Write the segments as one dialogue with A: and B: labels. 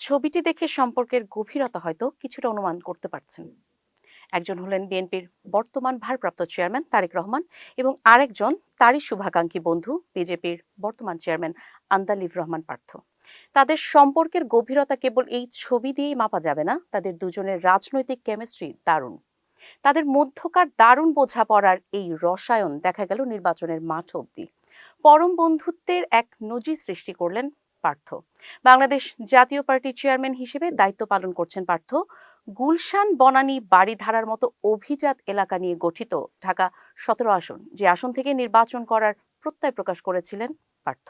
A: ছবিটি দেখে সম্পর্কের গভীরতা হয়তো কিছুটা অনুমান করতে পারছেন। একজন হলেন বিএনপির বর্তমান ভারপ্রাপ্ত চেয়ারম্যান তারেক রহমান এবং আরেকজন তারই শুভাকাঙ্ক্ষী বন্ধু বিজেপির বর্তমান চেয়ারম্যান আন্দালিব রহমান পার্থ। তাদের সম্পর্কের গভীরতা কেবল এই ছবি দিয়েই মাপা যাবে না, তাদের দুজনের রাজনৈতিক কেমিস্ট্রি দারুণ। তাদের মধ্যকার দারুণ বোঝাপড়ার এই রসায়ন দেখা গেল নির্বাচনের মাঠ অবধি। পরম বন্ধুত্বের এক নজির সৃষ্টি করলেন পার্থ। বাংলাদেশ জাতীয় পার্টির চেয়ারম্যান হিসেবে দায়িত্ব পালন করছেন পার্থ। গুলশান বনানী বাড়িধারার মতো অভিজাত এলাকা নিয়ে গঠিত ঢাকা 17 আসন, যে আসন থেকে নির্বাচন করার প্রত্যয় প্রকাশ করেছিলেন পার্থ।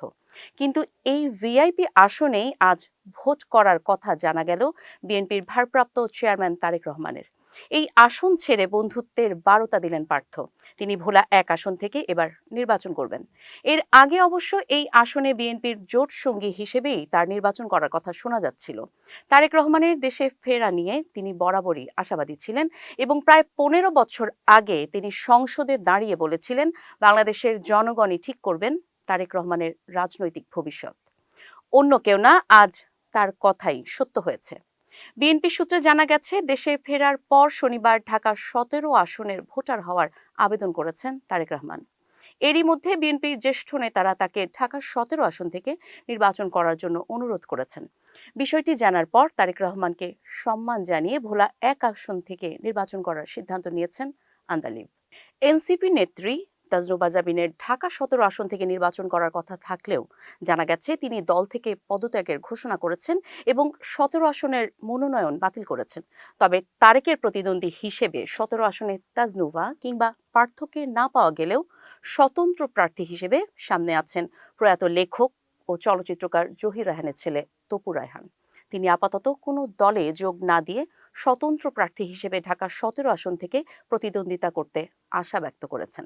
A: কিন্তু এই ভিআইপি আসনেই আজ ভোট করার কথা জানা গেল বিএনপির ভারপ্রাপ্ত চেয়ারম্যান তারেক রহমানের। এই আসন ছেড়ে বন্ধুত্বের বারতা দিলেন পার্থ। তিনি ভোলা 1 আসন থেকে এবার নির্বাচন করবেন। এর আগে অবশ্য এই আসনে বিএনপির জোট সঙ্গী হিসেবেই তার নির্বাচন করার কথা শোনা যাচ্ছিল। তারেক রহমানের দেশে ফেরা নিয়ে তিনি বরাবরই আশাবাদী ছিলেন এবং প্রায় 15 বছর আগে তিনি সংসদে দাঁড়িয়ে বলেছিলেন, বাংলাদেশের জনগণই ঠিক করবেন তারেক রহমানের রাজনৈতিক ভবিষ্যৎ। অন্য কেউ না, আজ তার কথাই সত্য হয়েছে। বিএনপি সূত্রে জানা গেছে, দেশে ফেরার পর শনিবার ঢাকা 17 আসনের ভোটার হওয়ার আবেদন করেছেন তারেক রহমান। এরই মধ্যে বিএনপির জ্যেষ্ঠ নেতারা তাকে ঢাকা 17 আসন থেকে নির্বাচন করার জন্য অনুরোধ করেছেন। বিষয়টি জানার পর তারেক রহমানকে সম্মান জানিয়ে ভোলা 1 আসন থেকে নির্বাচন করার সিদ্ধান্ত নিয়েছেন আন্দালিব। এনসিপি নেত্রী তাজরুবা জাবিনের ঢাকা 17 আসন থেকে নির্বাচন করার কথা থাকলেও জানা গেছে তিনি দল থেকে পদত্যাগের ঘোষণা করেছেন এবং 17 আসনের মনোনয়ন বাতিল করেছেন। তবে তারেকের প্রতিদ্বন্দ্বী হিসেবে 17 আসনে তাজনুভা কিংবা পার্থকে না পাওয়া গেলেও স্বতন্ত্র প্রার্থী হিসেবে সামনে আছেন প্রয়াত লেখক ও চলচ্চিত্রকার জহির রায়হানের ছেলে তপু রায়হান। তিনি আপাতত কোনো দলে যোগ না দিয়ে স্বতন্ত্র প্রার্থী হিসেবে ঢাকা 17 আসন থেকে প্রতিদ্বন্দ্বিতা করতে আশা ব্যক্ত করেছেন।